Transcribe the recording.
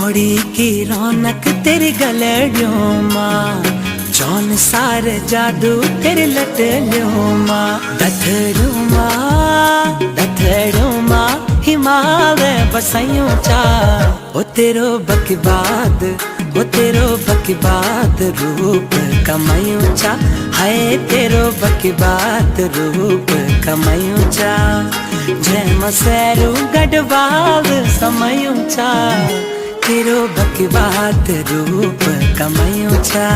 जोड़ी की रौनक तेरे गलड़ियों माँ, जौन सारे जादू तेरे लटलियों माँ। दथड़ू माँ हिमालय बसाइयों चा, ओ तेरो बकबाद रूप कमायूं चा, हाय तेरो बकबाद रूप कमायूं चा। जय मसैरू गढ़वाल समयूं चा, तेरो बकबाद रूप कमायूं चा।